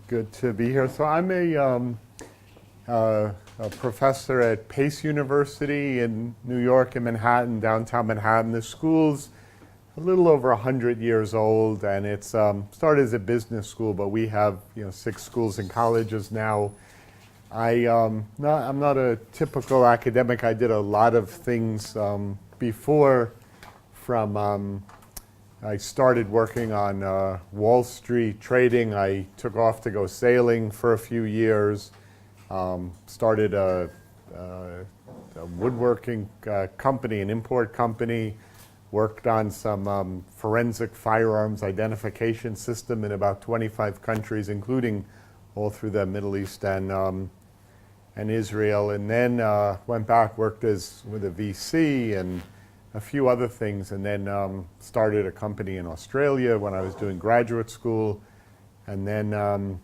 good to be here. So I'm a professor at Pace University in New York, in Manhattan, downtown Manhattan. The school's a little over 100 years old, and it's started as a business school, but we have 6 schools and colleges now. I'm not a typical academic. I did a lot of things before. I started working on Wall Street trading. I took off to go sailing for a few years. Started a woodworking company, an import company. Worked on some forensic firearms identification system in about 25 countries, including all through the Middle East and Israel. And then went back, worked with a VC and a few other things, and then started a company in Australia when I was doing graduate school, and then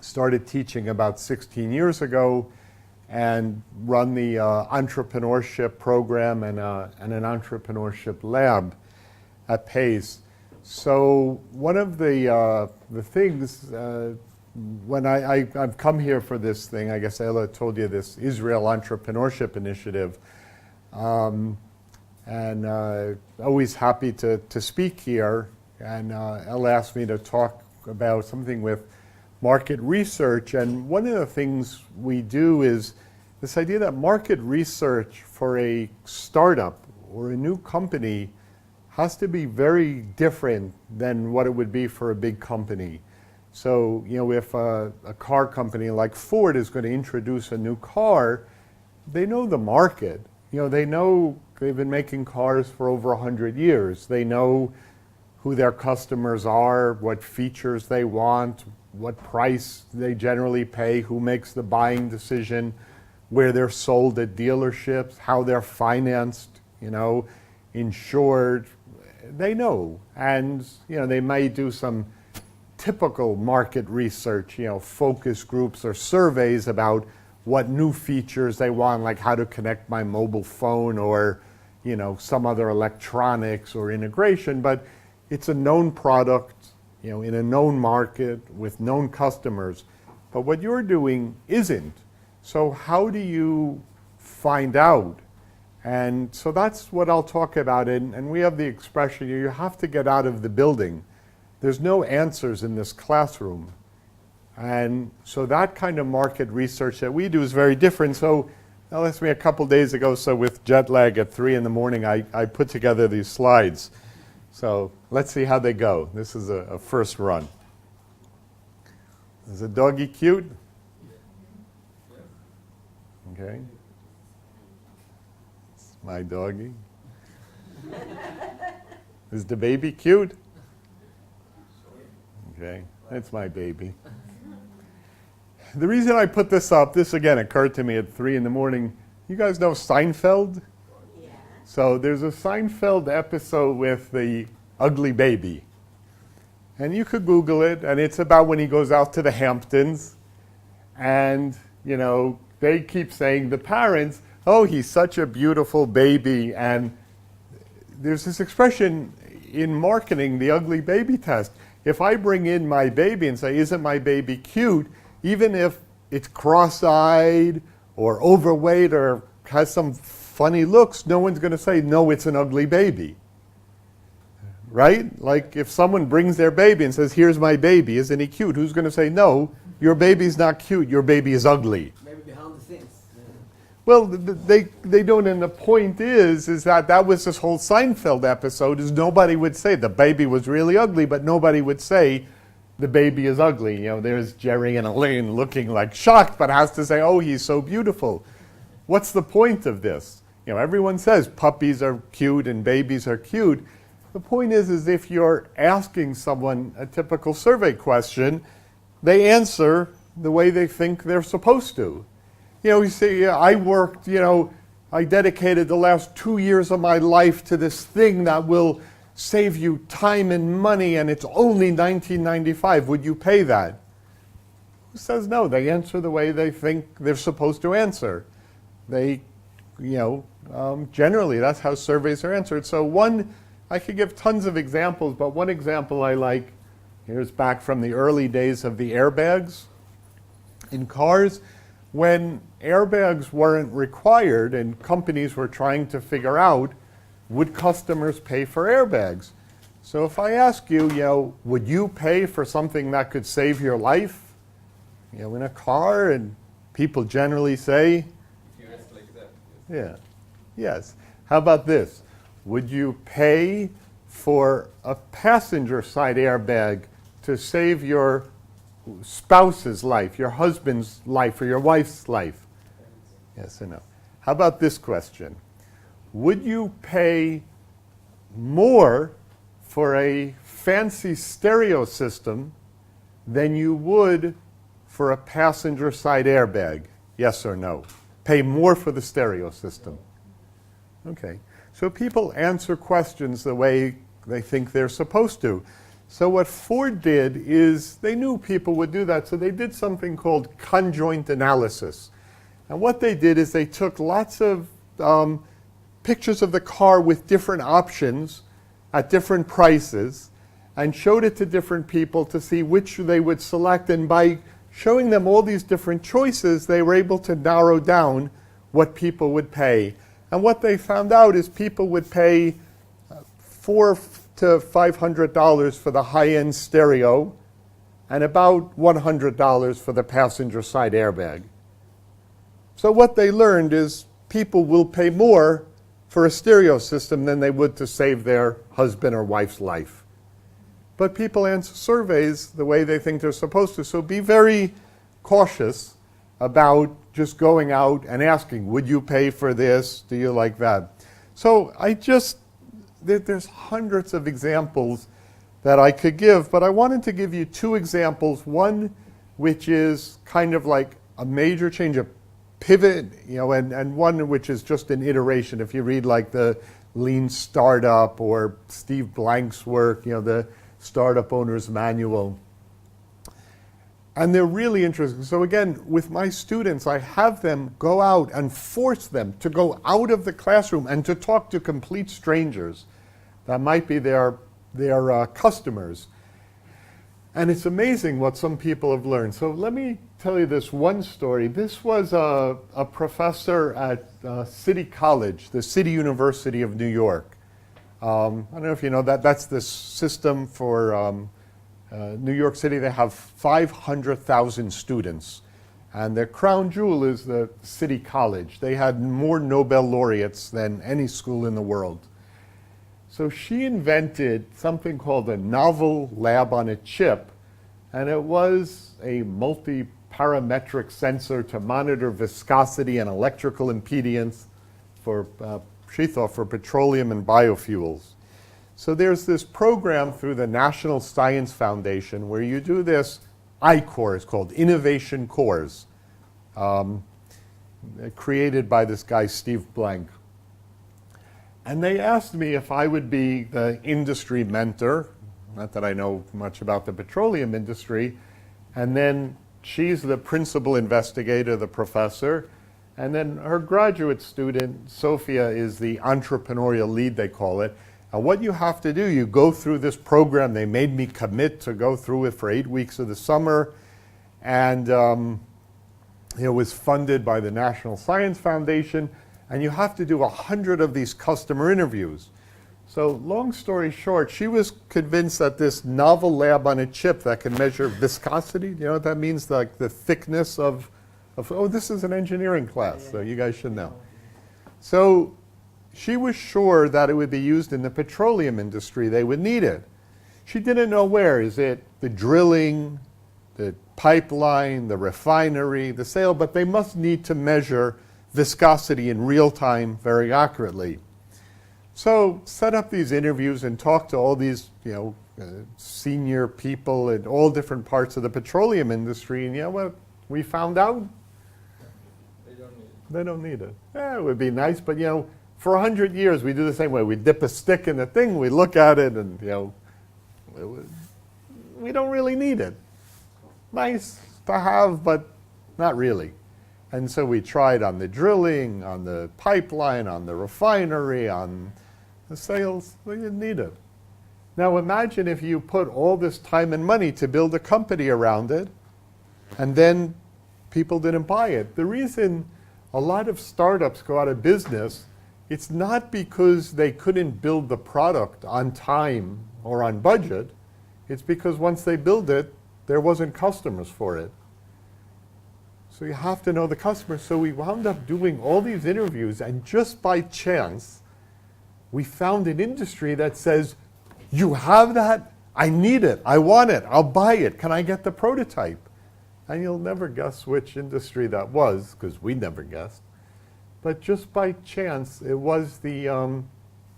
started teaching about 16 years ago and run the entrepreneurship program and an entrepreneurship lab at Pace. So one of the things, when I've come here for this thing, I guess Ella told you, this Israel Entrepreneurship Initiative, and always happy to speak here. And Ella asked me to talk about something with market research. And one of the things we do is this idea that market research for a startup or a new company has to be very different than what it would be for a big company. So, if a car company like Ford is going to introduce a new car, they know the market. They know they've been making cars for over 100 years. They know who their customers are, what features they want, what price they generally pay, who makes the buying decision, where they're sold at dealerships, how they're financed, insured. They know. And, they may do some typical market research, focus groups or surveys about what new features they want, like how to connect my mobile phone or, some other electronics or integration. But it's a known product, in a known market with known customers. But what you're doing isn't. So how do you find out? And so that's what I'll talk about. And we have the expression, you have to get out of the building. There's no answers in this classroom. And so that kind of market research that we do is very different. So that asked me a couple days ago, so with jet lag at 3 in the morning, I put together these slides. So let's see how they go. This is a first run. Is the doggy cute? Okay. It's my doggy. Is the baby cute? Okay, that's my baby. The reason I put this up, this again occurred to me at 3 in the morning. You guys know Seinfeld? Yeah. So there's a Seinfeld episode with the ugly baby. And you could Google it, and it's about when he goes out to the Hamptons. And, they keep saying, the parents, oh, he's such a beautiful baby. And there's this expression in marketing, the ugly baby test. If I bring in my baby and say, isn't my baby cute? Even if it's cross-eyed or overweight or has some funny looks, no one's going to say, no, it's an ugly baby. Right? Like if someone brings their baby and says, here's my baby, isn't he cute? Who's going to say, no, your baby's not cute, your baby is ugly. Maybe behind the scenes. Yeah. Well, they don't, and the point is that was this whole Seinfeld episode, is nobody would say the baby was really ugly, but nobody would say, the baby is ugly. There's Jerry and Elaine looking like shocked, but has to say, oh, he's so beautiful. What's the point of this? Everyone says puppies are cute and babies are cute. The point is if you're asking someone a typical survey question, they answer the way they think they're supposed to. You say, I worked, I dedicated the last 2 years of my life to this thing that will save you time and money, and it's only $19.95. Would you pay that? Who says no? They answer the way they think they're supposed to answer. They, generally that's how surveys are answered. So I could give tons of examples, but one example I like Here's back from the early days of the airbags in cars, when airbags weren't required and companies were trying to figure out, would customers pay for airbags? So if I ask you, would you pay for something that could save your life, in a car? And people generally say, yeah, yes. How about this? Would you pay for a passenger side airbag to save your spouse's life, your husband's life, or your wife's life? Yes or no? How about this question? Would you pay more for a fancy stereo system than you would for a passenger side airbag? Yes or no? Pay more for the stereo system. Okay. So people answer questions the way they think they're supposed to. So what Ford did is they knew people would do that, so they did something called Conjoint Analysis. And what they did is they took lots of pictures of the car with different options at different prices and showed it to different people to see which they would select. And by showing them all these different choices, they were able to narrow down what people would pay. And what they found out is people would pay $400 to $500 for the high-end stereo and about $100 for the passenger side airbag. So what they learned is people will pay more for a stereo system than they would to save their husband or wife's life. But people answer surveys the way they think they're supposed to, so be very cautious about just going out and asking, would you pay for this? Do you like that? So there's hundreds of examples that I could give, but I wanted to give you two examples. One, which is kind of like a major change, a pivot, and one which is just an iteration. If you read like the Lean Startup or Steve Blank's work, the Startup Owner's Manual. And they're really interesting. So again, with my students, I have them go out and force them to go out of the classroom and to talk to complete strangers that might be their customers. And it's amazing what some people have learned. So let me tell you this one story. This was a professor at City College, the City University of New York. I don't know if you know that. That's the system for New York City. They have 500,000 students. And their crown jewel is the City College. They had more Nobel laureates than any school in the world. So she invented something called a novel lab on a chip, and it was a multi-parametric sensor to monitor viscosity and electrical impedance for, she thought, for petroleum and biofuels. So there's this program through the National Science Foundation where you do this I-Course called Innovation Course, created by this guy, Steve Blank. And they asked me if I would be the industry mentor, not that I know much about the petroleum industry, and then she's the principal investigator, the professor, and then her graduate student, Sophia, is the entrepreneurial lead, they call it. And what you have to do, you go through this program. They made me commit to go through it for 8 weeks of the summer, and it was funded by the National Science Foundation. And you have to do 100 of these customer interviews. So long story short, she was convinced that this novel lab on a chip that can measure viscosity, you know what that means, like the thickness of oh, this is an engineering class, so you guys should know. So she was sure that it would be used in the petroleum industry. They would need it. She didn't know where. Is it the drilling, the pipeline, the refinery, the sale? But they must need to measure viscosity in real time very accurately. So set up these interviews and talk to all these senior people in all different parts of the petroleum industry, and you know what we found out? They don't need it. Yeah, it would be nice, but for 100 years we do the same way. We dip a stick in the thing, we look at it, and we don't really need it. Nice to have, but not really. And so we tried on the drilling, on the pipeline, on the refinery, on the sales. We didn't need it. Now imagine if you put all this time and money to build a company around it, and then people didn't buy it. The reason a lot of startups go out of business, it's not because they couldn't build the product on time or on budget. It's because once they build it, there wasn't customers for it. So you have to know the customer. So we wound up doing all these interviews, and just by chance, we found an industry that says, you have that? I need it. I want it. I'll buy it. Can I get the prototype? And you'll never guess which industry that was, because we never guessed. But just by chance, it was the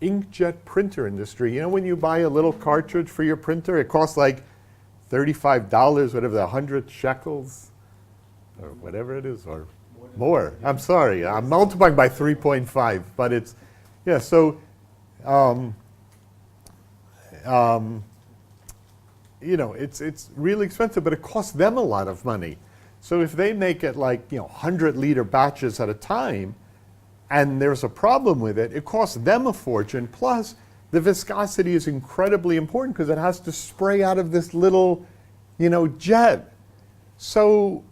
inkjet printer industry. You know, when you buy a little cartridge for your printer, it costs like $35, whatever, 100 shekels, or whatever it is, or more. I'm sorry, I'm multiplying by 3.5, but it's, yeah, so, you know, it's really expensive, but it costs them a lot of money. So if they make it like, 100-liter batches at a time, and there's a problem with it, it costs them a fortune. Plus, the viscosity is incredibly important because it has to spray out of this little, jet. So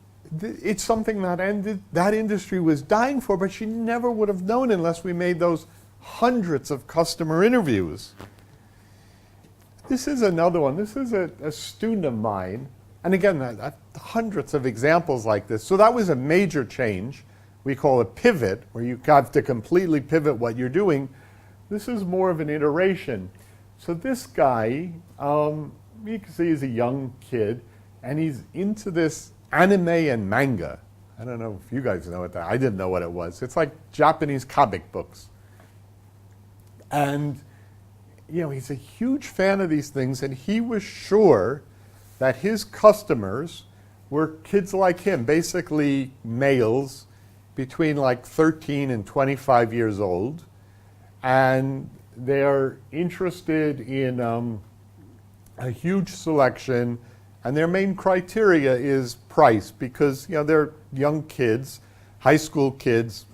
it's something that industry was dying for, but she never would have known unless we made those hundreds of customer interviews. This is another one. This is a student of mine. And again, hundreds of examples like this. So that was a major change. We call it pivot, where you have to completely pivot what you're doing. This is more of an iteration. So this guy, you can see he's a young kid, and he's into this anime and manga. I don't know if you guys know what that is. I didn't know what it was. It's like Japanese comic books. And he's a huge fan of these things, and he was sure that his customers were kids like him, basically males between like 13 and 25 years old, and they're interested in a huge selection, and their main criteria is price, because they're young kids, high school kids,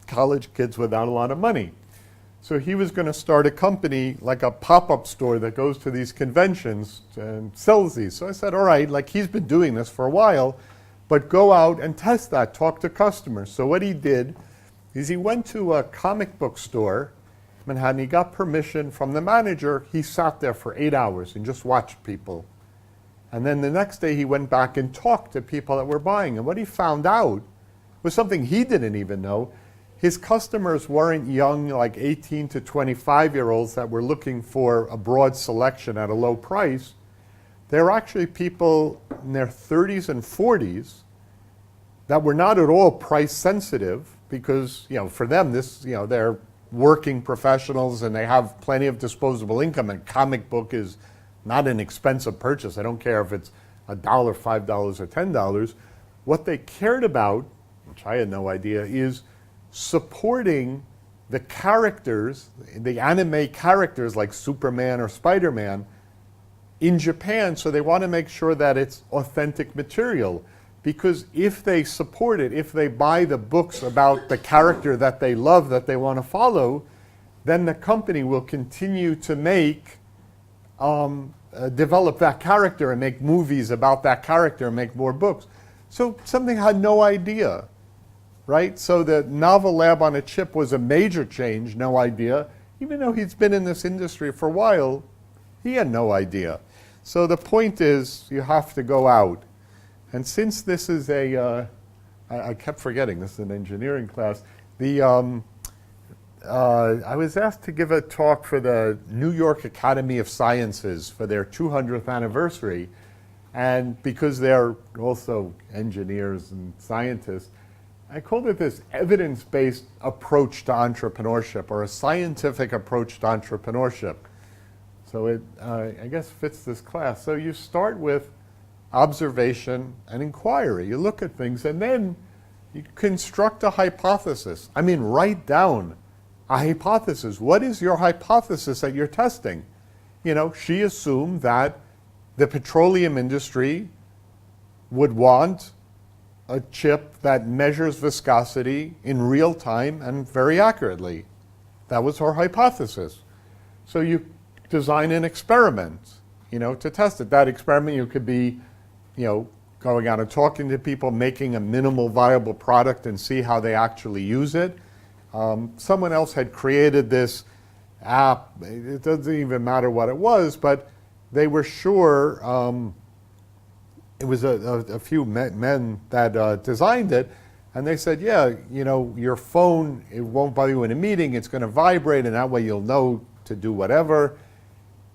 college kids without a lot of money. So he was going to start a company, like a pop-up store that goes to these conventions and sells these. So I said, all right, like he's been doing this for a while, but go out and test that, talk to customers. So what he did is he went to a comic book store in Manhattan. He got permission from the manager. He sat there for 8 hours and just watched people. And then the next day he went back and talked to people that were buying. And what he found out was something he didn't even know. His customers weren't young, like 18 to 25-year-olds that were looking for a broad selection at a low price. They're actually people in their 30s and 40s that were not at all price sensitive, because for them they're working professionals and they have plenty of disposable income, and comic book is not an expensive purchase. I don't care if it's $1, $5, or $10. What they cared about, which I had no idea, is supporting the characters, the anime characters like Superman or Spider-Man, in Japan. So they want to make sure that it's authentic material, because if they support it, if they buy the books about the character that they love, that they want to follow, then the company will continue to develop that character and make movies about that character and make more books. So something I had no idea, right? So the novel lab on a chip was a major change, no idea. Even though he's been in this industry for a while, he had no idea. So the point is, you have to go out. And since this is I kept forgetting, this is an engineering class, I was asked to give a talk for the New York Academy of Sciences for their 200th anniversary. And because they're also engineers and scientists, I called it this evidence-based approach to entrepreneurship, or a scientific approach to entrepreneurship. So it, I guess, fits this class. So you start with observation and inquiry. You look at things, and then you construct a hypothesis. I mean, write down a hypothesis. What is your hypothesis that you're testing? She assumed that the petroleum industry would want a chip that measures viscosity in real time and very accurately. That was her hypothesis. So you design an experiment, to test it. That experiment, you could be, going out and talking to people, making a minimal viable product and see how they actually use it. Someone else had created this app. It doesn't even matter what it was, but they were sure, it was a few men that designed it, and they said, yeah, your phone, it won't bother you in a meeting, it's going to vibrate, and that way you'll know to do whatever.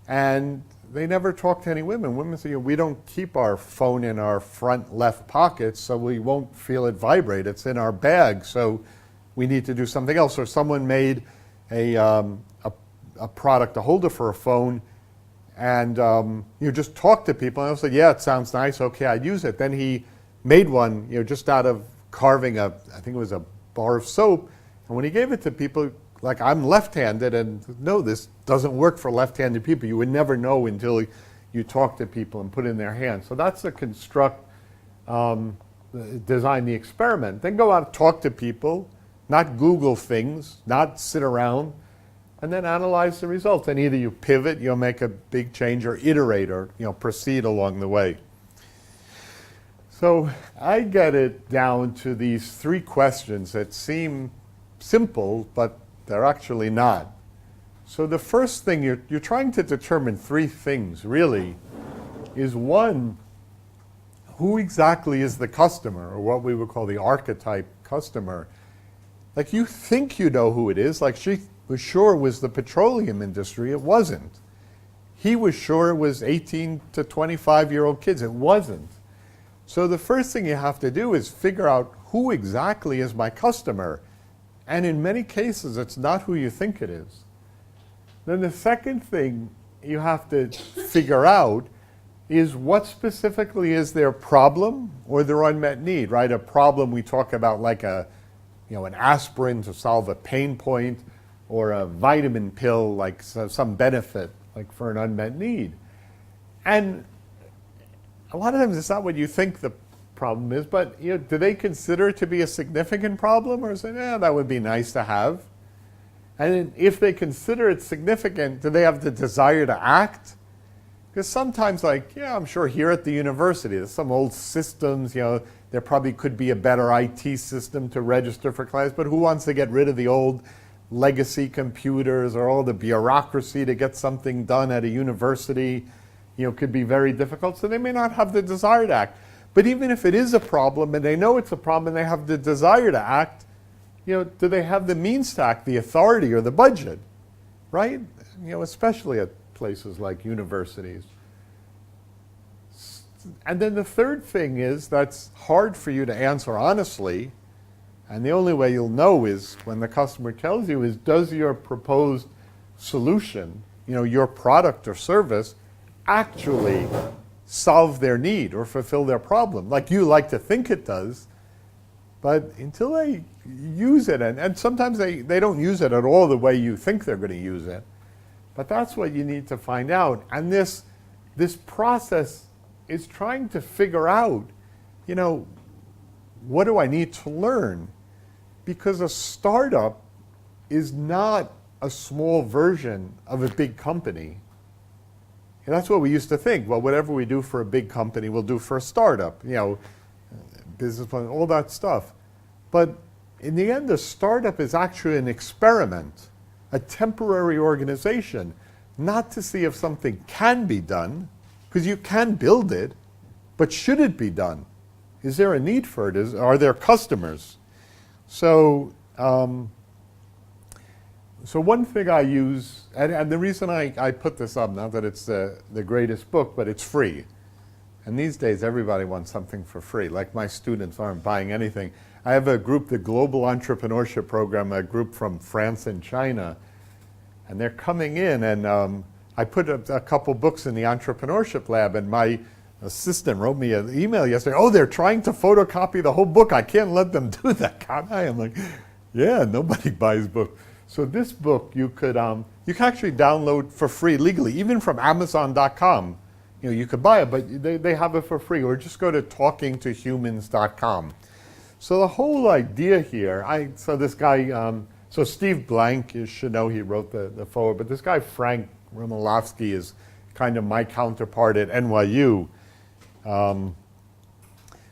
And they never talked to any women. Women say, we don't keep our phone in our front left pocket, so we won't feel it vibrate. It's in our bag, so we need to do something else. Or someone made a product, a holder for a phone, and you just talk to people, and they'll say, yeah, it sounds nice, okay, I'd use it. Then he made one, just out of carving I think it was a bar of soap, and when he gave it to people, like, I'm left-handed, and no, this doesn't work for left-handed people. You would never know until you talk to people and put in their hands. So that's the construct, design the experiment. Then go out and talk to people, not Google things, not sit around, and then analyze the results. And either you pivot, you'll make a big change, or iterate, or proceed along the way. So I get it down to these 3 questions that seem simple, but they're actually not. So the first thing, you're trying to determine 3 things, really, is 1, who exactly is the customer, or what we would call the archetype customer. Like, you think you know who it is. Like, she was sure it was the petroleum industry. It wasn't. He was sure it was 18 to 25-year-old kids. It wasn't. So the first thing you have to do is figure out who exactly is my customer. And in many cases, it's not who you think it is. Then the second thing you have to figure out is what specifically is their problem or their unmet need, right? A problem we talk about like an aspirin to solve a pain point, or a vitamin pill, like some benefit, like for an unmet need. And a lot of times it's not what you think the problem is, but do they consider it to be a significant problem, or say, that would be nice to have? And if they consider it significant, do they have the desire to act? Because sometimes, I'm sure here at the university, there's some old systems, there probably could be a better IT system to register for class, but who wants to get rid of the old legacy computers or all the bureaucracy to get something done at a university? Could be very difficult, so they may not have the desire to act. But even if it is a problem, and they know it's a problem, and they have the desire to act, do they have the means to act, the authority or the budget, right? Especially at places like universities. And then the third thing is, that's hard for you to answer honestly, and the only way you'll know is when the customer tells you, is does your proposed solution, your product or service, actually solve their need or fulfill their problem? Like you like to think it does, but until they use it, and sometimes they don't use it at all the way you think they're going to use it, but that's what you need to find out. And this process is trying to figure out, what do I need to learn? Because a startup is not a small version of a big company. And that's what we used to think. Well, whatever we do for a big company, we'll do for a startup, business plan, all that stuff. But in the end, a startup is actually an experiment, a temporary organization, not to see if something can be done, because you can build it, but should it be done? Is there a need for it? Are there customers? So, so one thing I use, and the reason I put this up, not that it's the greatest book, but it's free. And these days, everybody wants something for free. Like my students aren't buying anything. I have a group, the Global Entrepreneurship Program, a group from France and China, and they're coming in, and I put a couple books in the Entrepreneurship Lab, and my assistant wrote me an email yesterday, they're trying to photocopy the whole book. I can't let them do that, can I? I'm like, yeah, nobody buys books. So this book you can actually download for free legally, even from Amazon.com. You could buy it, but they have it for free, or just go to talkingtohumans.com. So the whole idea here, so this guy, so Steve Blank, you should know he wrote the foreword, but this guy Frank Romanovsky is kind of my counterpart at NYU.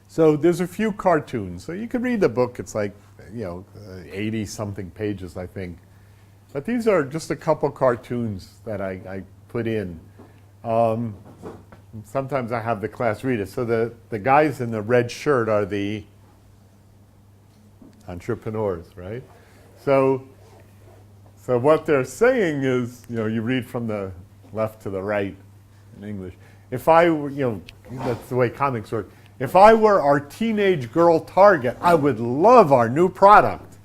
So there's a few cartoons. So you could read the book. It's like, 80-something pages, I think. But these are just a couple cartoons that I put in. Sometimes I have the class read it. So the guys in the red shirt are the entrepreneurs, right? So what they're saying is, you read from the left to the right in English. If I were, that's the way comics work. If I were our teenage girl target, I would love our new product.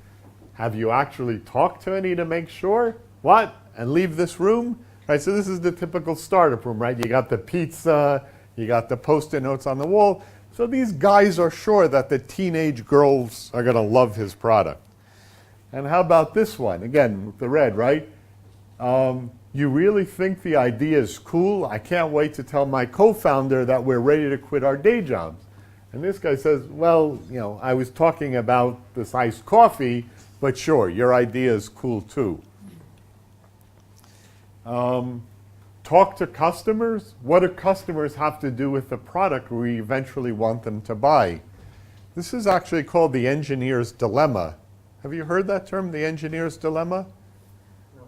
Have you actually talked to any to make sure? What? And leave this room? Right, so this is the typical startup room, right? You got the pizza, you got the Post-it notes on the wall. So these guys are sure that the teenage girls are going to love his product. And how about this one? Again, with the red, right? You really think the idea is cool? I can't wait to tell my co-founder that we're ready to quit our day jobs. And this guy says, well, I was talking about this iced coffee, but sure, your idea is cool too. Talk to customers. What do customers have to do with the product we eventually want them to buy? This is actually called the engineer's dilemma. Have you heard that term, the engineer's dilemma? No.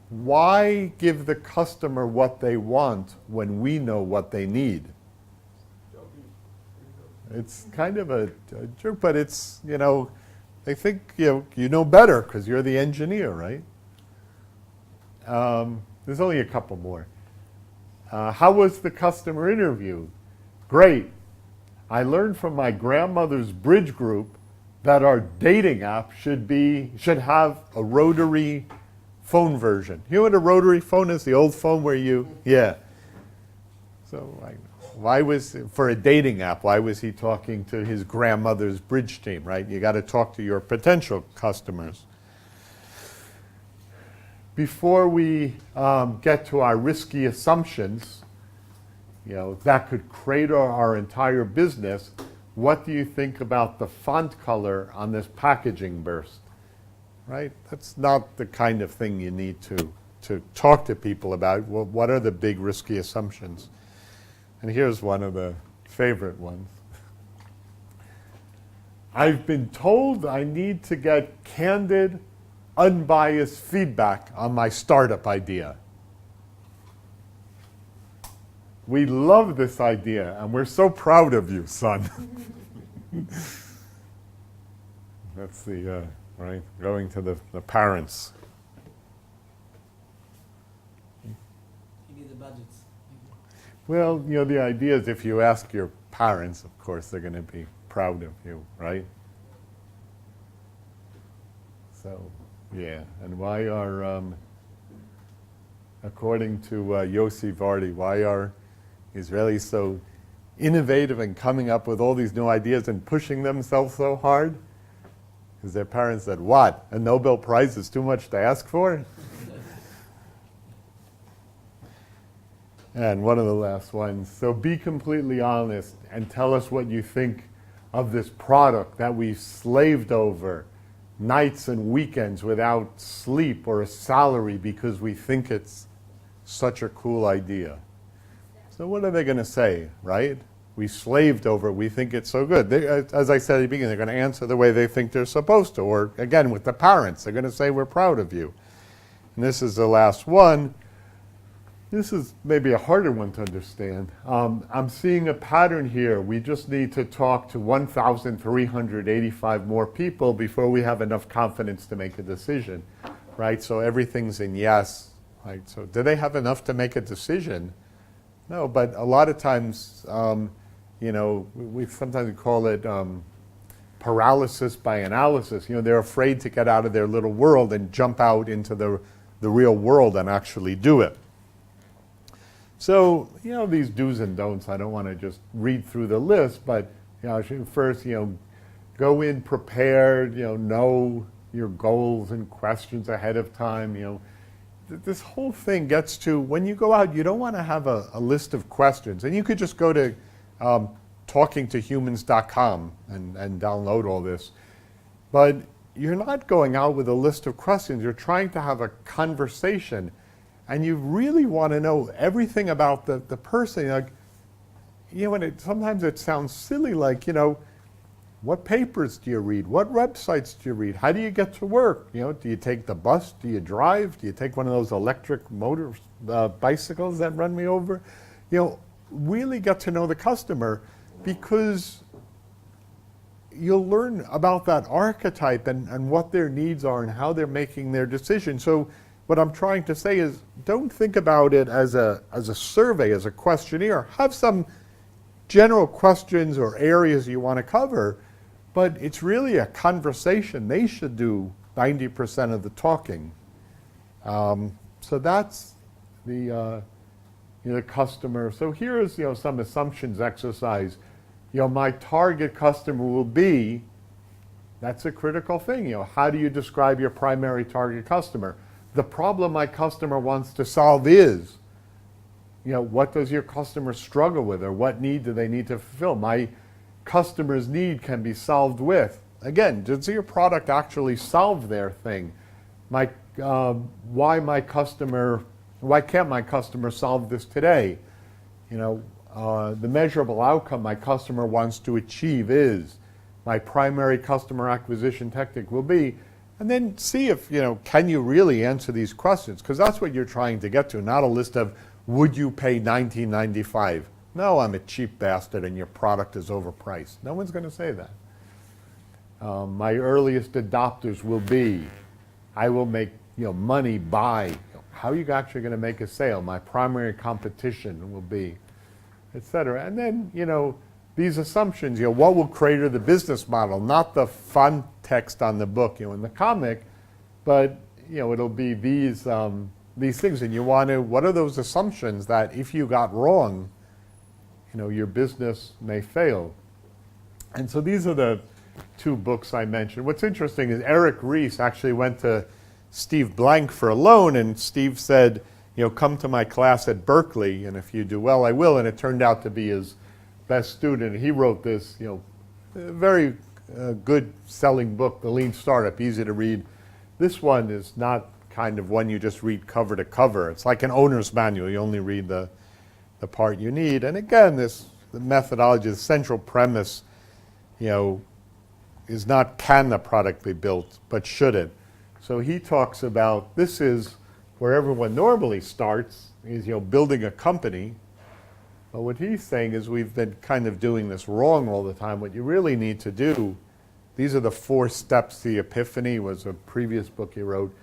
Why give the customer what they want when we know what they need? It's kind of a joke, but it's, they think you know better because you're the engineer, right? There's only a couple more. How was the customer interview? Great. I learned from my grandmother's bridge group that our dating app should have a rotary phone version. You know what a rotary phone is? The old phone where yeah. So for a dating app, why was he talking to his grandmother's bridge team, right? You got to talk to your potential customers. Before we get to our risky assumptions, that could crater our entire business, what do you think about the font color on this packaging burst? Right? That's not the kind of thing you need to talk to people about. Well, what are the big risky assumptions? And here's one of the favorite ones. I've been told I need to get candid, unbiased feedback on my startup idea. We love this idea, and we're so proud of you, son. That's the, right, going to the parents. You need the budgets. Well, the idea is if you ask your parents, of course, they're going to be proud of you, right? So, yeah. And why are, according to Yossi Vardi, why are Israelis so innovative and coming up with all these new ideas and pushing themselves so hard? Because their parents said, what? A Nobel Prize is too much to ask for? And one of the last ones. So be completely honest and tell us what you think of this product that we've slaved over nights and weekends without sleep or a salary because we think it's such a cool idea. So what are they going to say, right? We slaved over it. We think it's so good. As I said at the beginning, they're going to answer the way they think they're supposed to. Or again, with the parents, they're going to say, we're proud of you. And this is the last one. This is maybe a harder one to understand. I'm seeing a pattern here. We just need to talk to 1,385 more people before we have enough confidence to make a decision, right? So everything's in yes, right? So do they have enough to make a decision? No, but a lot of times, we sometimes call it paralysis by analysis. They're afraid to get out of their little world and jump out into the real world and actually do it. So, these do's and don'ts, I don't want to just read through the list, but, first, go in prepared, know your goals and questions ahead of time, This whole thing gets to, when you go out, you don't want to have a list of questions. And you could just go to talkingtohumans.com and download all this. But you're not going out with a list of questions. You're trying to have a conversation. and you really want to know everything about the person. Like, and sometimes it sounds silly, like, what papers do you read? What websites do you read? How do you get to work? Do you take the bus? Do you drive? Do you take one of those electric motor bicycles that run me over? Really get to know the customer, because you'll learn about that archetype and what their needs are and how they're making their decisions. So what I'm trying to say is, don't think about it as a survey, as a questionnaire. Have some general questions or areas you want to cover, but it's really a conversation. They should do 90% of the talking. So that's the customer. So here's some assumptions exercise. My target customer will be. That's a critical thing. How do you describe your primary target customer? The problem my customer wants to solve is. What does your customer struggle with, or what need do they need to fulfill? My customer's need can be solved with. Again, does your product actually solve their thing? Why can't my customer solve this today? The measurable outcome my customer wants to achieve is. My primary customer acquisition technique will be. And then see if, can you really answer these questions? Because that's what you're trying to get to, not a list of, would you pay $19.95? No, I'm a cheap bastard and your product is overpriced. No one's going to say that. My earliest adopters will be, I will make money by. How are you actually going to make a sale? My primary competition will be, et cetera. And then, these assumptions, what will crater the business model? Not the fun text on the book, in the comic, but, it'll be these things. And you want to, what are those assumptions that if you got wrong, your business may fail? And so these are the two books I mentioned. What's interesting is Eric Ries actually went to Steve Blank for a loan, and Steve said, come to my class at Berkeley, and if you do well, I will. And it turned out to be his best student. He wrote this, very good selling book, The Lean Startup, easy to read. This one is not kind of one you just read cover to cover. It's like an owner's manual. You only read the part you need. And again, the methodology, the central premise, is not can the product be built, but should it? So he talks about, this is where everyone normally starts, is building a company. But what he's saying is we've been kind of doing this wrong all the time. What you really need to do, these are the 4 steps to the epiphany, was a previous book he wrote.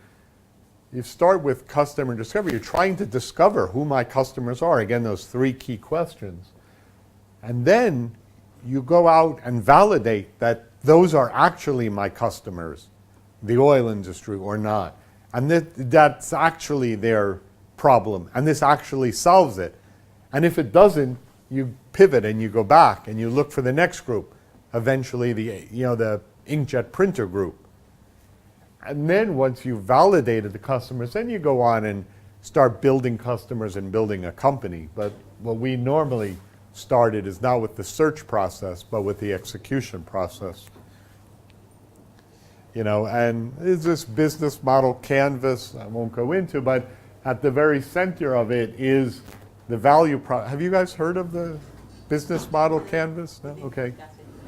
You start with customer discovery. You're trying to discover who my customers are. Again, those 3 key questions. And then you go out and validate that those are actually my customers, the oil industry or not. And that's actually their problem. And this actually solves it. And if it doesn't, you pivot and you go back and you look for the next group. Eventually the inkjet printer group. And then once you've validated the customers, then you go on and start building customers and building a company. But what we normally started is not with the search process, but with the execution process. And is this business model canvas, I won't go into, but at the very center of it is the value have you guys heard of the business model canvas? No? Okay.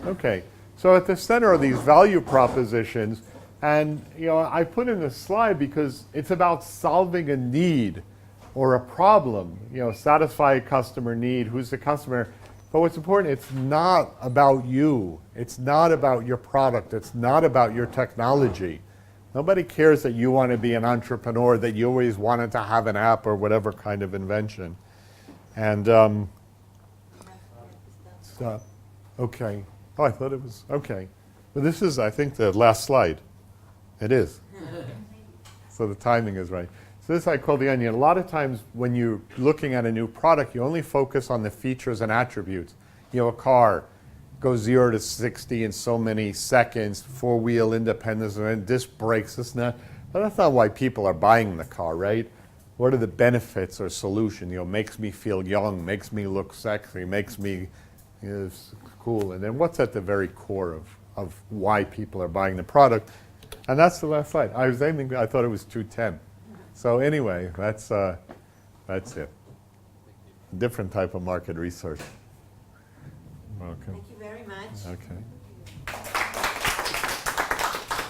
Okay. So at the center are these value propositions. And I put in this slide because it's about solving a need or a problem. Satisfy a customer need. Who's the customer? But what's important, it's not about you. It's not about your product. It's not about your technology. Nobody cares that you want to be an entrepreneur, that you always wanted to have an app or whatever kind of invention. And okay. Oh, I thought it was okay. But this is, I think, the last slide. It is. So the timing is right. So this I call the onion. A lot of times when you're looking at a new product, you only focus on the features and attributes. A car goes 0 to 60 in so many seconds, 4-wheel independence, and then disc brakes, this and that. But that's not why people are buying the car, right? What are the benefits or solution? Makes me feel young, makes me look sexy, makes me cool. And then what's at the very core of why people are buying the product? And that's the last slide. I was aiming, I thought it was 2:10. So anyway, that's That's it. Different type of market research. Okay. Thank you very much. Okay.